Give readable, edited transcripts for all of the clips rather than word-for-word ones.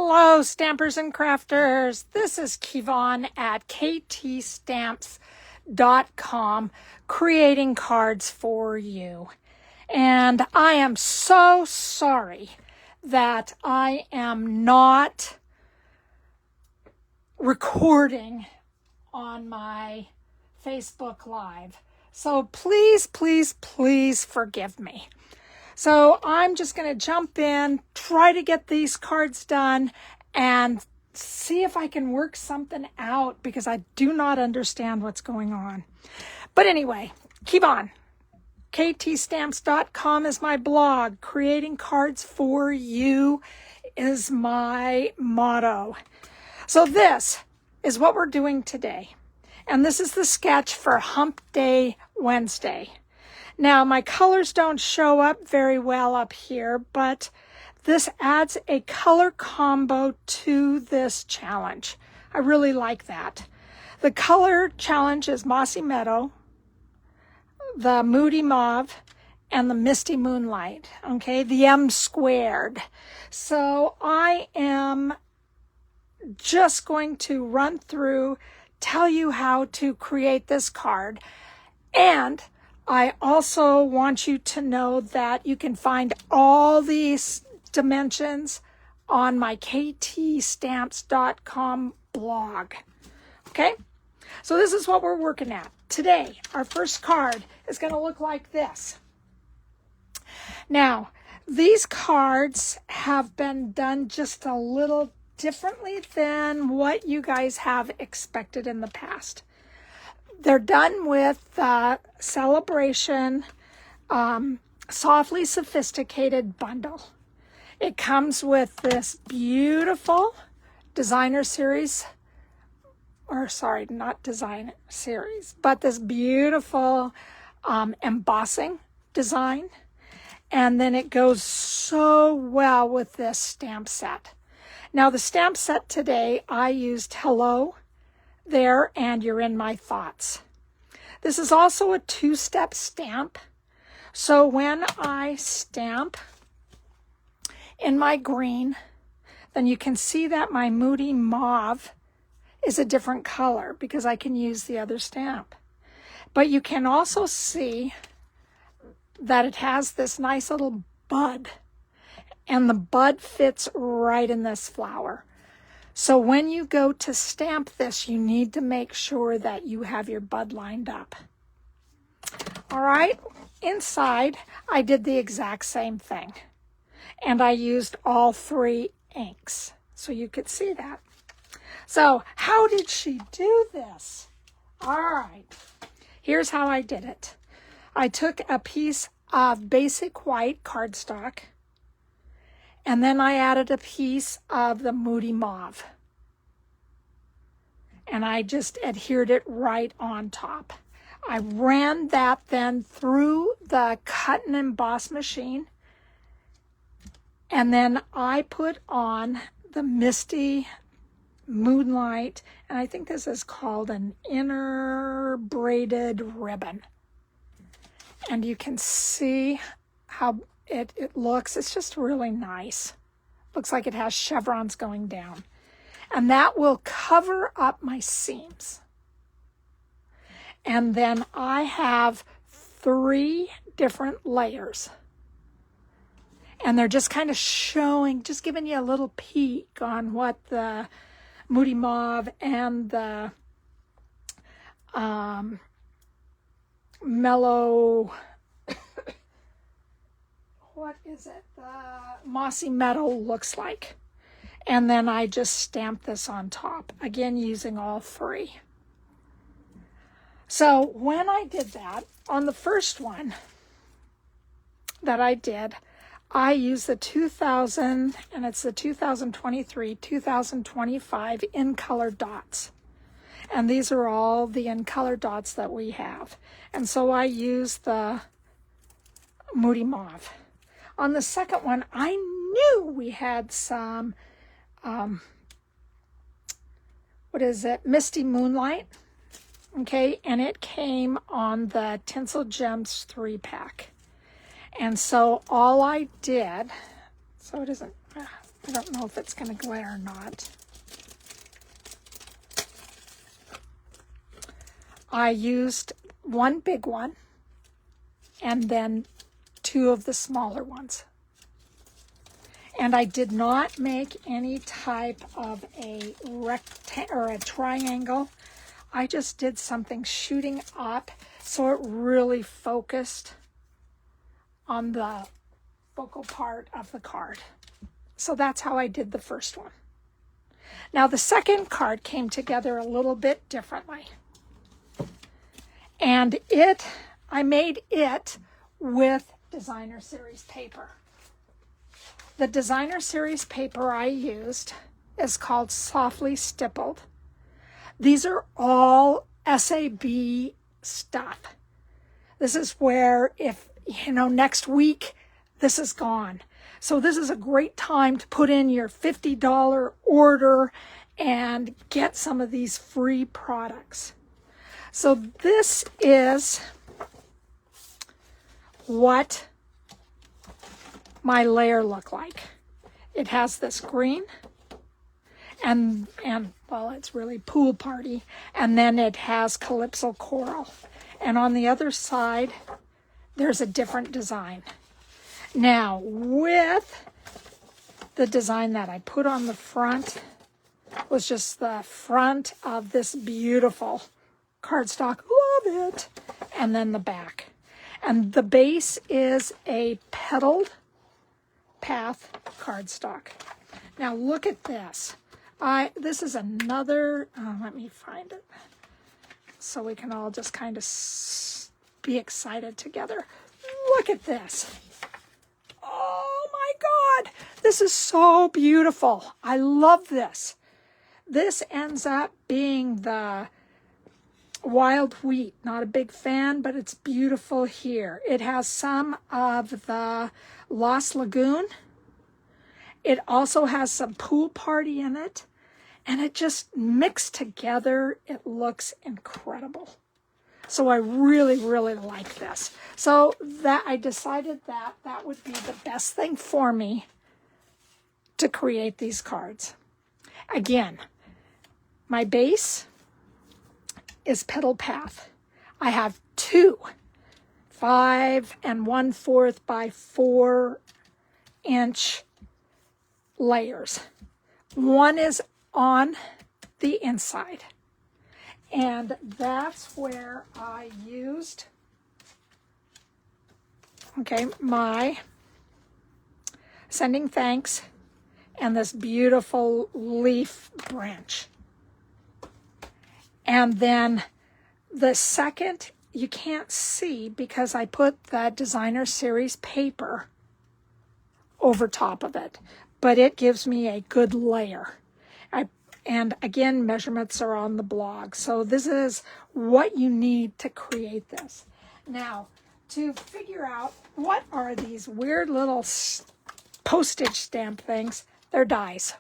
Hello, stampers and crafters. This is Kevon at ktstamps.com, creating cards for you. And I am so sorry that I am not recording on my Facebook Live. So please, please, please forgive me. So I'm just going to jump in, try to get these cards done, and see if I can work something out because I do not understand what's going on. But anyway, keep on. ktstamps.com is my blog. Creating cards for you is my motto. So this is what we're doing today. And this is the sketch for Hump Day Wednesday. Now, my colors don't show up very well up here, but this adds a color combo to this challenge. I really like that. The color challenge is Mossy Meadow, the Moody Mauve, and the Misty Moonlight, okay, the M squared. So I am just going to run through, tell you how to create this card, and I also want you to know that you can find all these dimensions on my ktstamps.com blog. Okay? So this is what we're working at. Today, our first card is going to look like this. Now, these cards have been done just a little differently than what you guys have expected in the past. They're done with Celebration Softly Sophisticated Bundle. It comes with this beautiful designer series, or sorry, not design series, but this beautiful embossing design. And then it goes so well with this stamp set. Now the stamp set today, I used Hello there, and You're in My Thoughts. This is also a two-step stamp. So when I stamp in my green, then you can see that my Moody Mauve is a different color because I can use the other stamp. But you can also see that it has this nice little bud, and the bud fits right in this flower. So when you go to stamp this, you need to make sure that you have your bud lined up. All right, inside, I did the exact same thing. And I used all three inks, so you could see that. So how did she do this? All right, here's how I did it. I took a piece of basic white cardstock, and then I added a piece of the Moody Mauve. And I just adhered it right on top. I ran that then through the cut and emboss machine. And then I put on the Misty Moonlight, and I think this is called an inner braided ribbon. And you can see how it looks. It's just really nice. Looks like it has chevrons going down. And that will cover up my seams. And then I have 3 different layers. And they're just kind of showing, just giving you a little peek on what the Moody Mauve and the mellow, what is it? The Mossy Meadow looks like. And then I just stamped this on top, again using all 3. So when I did that, on the first one that I did, I used the 2000, and it's the 2023-2025 in color dots. And these are all the in color dots that we have. And so I used the Moody Mauve. On the second one, I knew we had some, Misty Moonlight. Okay, and it came on the Tinsel Gems 3-pack. And so all I did, so it isn't, I don't know if it's going to glare or not. I used one big one and then 2 of the smaller ones. And I did not make any type of a rectangle or a triangle. I just did something shooting up so it really focused on the focal part of the card. So that's how I did the first one. Now the second card came together a little bit differently. And I made it with Designer Series paper. The Designer Series paper I used is called Softly Stippled. These are all SAB stuff. This is where if, next week, this is gone. So this is a great time to put in your $50 order and get some of these free products. So this is what my layer looked like. It has this green and well, it's really pool party. And then it has Calypso coral. And on the other side, there's a different design. Now, with the design that I put on the front was just the front of this beautiful cardstock. Love it. And then the back. And the base is a petaled path cardstock. Now look at this. This is another, let me find it so we can all just kind of be excited together. Look at this. Oh my God, this is so beautiful. I love this. This ends up being the wild wheat. Not a big fan, but it's beautiful here. It has some of the Lost Lagoon. It also has some pool party in it, and it just mixed together. It looks incredible. So I really, really like this. So that I decided that would be the best thing for me to create these cards. Again, my base is Petal Path. I have 2 5 1/4 by 4 inch layers. One is on the inside, and that's where I used my Sending Thanks and this beautiful leaf branch. And then the second, you can't see because I put the Designer Series paper over top of it, but it gives me a good layer. And again, measurements are on the blog. So this is what you need to create this. Now, to figure out what are these weird little postage stamp things, they're dies.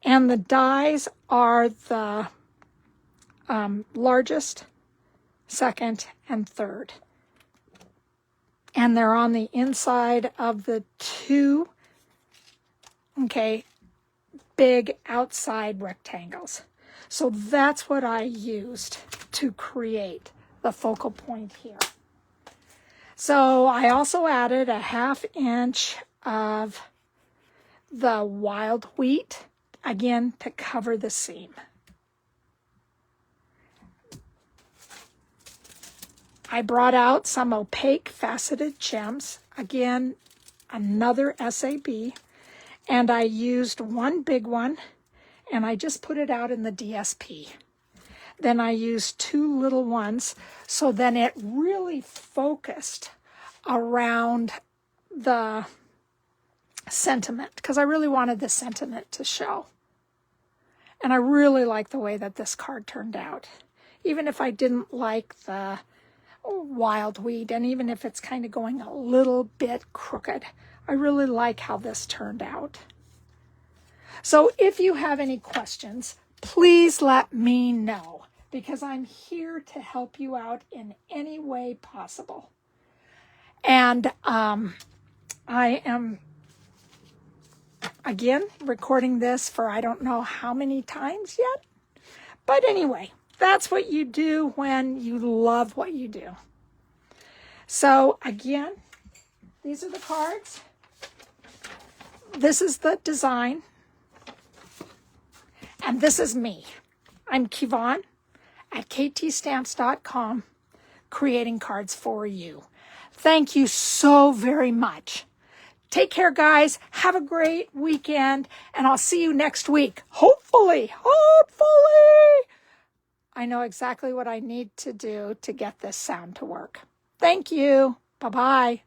And the dies are the largest, second, and third. And they're on the inside of the 2, big outside rectangles. So that's what I used to create the focal point here. So I also added a 1/2 inch of the wild wheat, again, to cover the seam. I brought out some opaque faceted gems, again, another SAB, and I used one big one, and I just put it out in the DSP. Then I used 2 little ones, so then it really focused around the sentiment, because I really wanted the sentiment to show. And I really like the way that this card turned out. Even if I didn't like the wild wheat, and even if it's kind of going a little bit crooked, I really like how this turned out. So if you have any questions, please let me know, because I'm here to help you out in any way possible. And I am again, recording this for I don't know how many times yet. But anyway, that's what you do when you love what you do. So again, these are the cards. This is the design. And this is me. I'm Kevon at ktstamps.com, creating cards for you. Thank you so very much. Take care, guys. Have a great weekend, and I'll see you next week. Hopefully. I know exactly what I need to do to get this sound to work. Thank you. Bye-bye.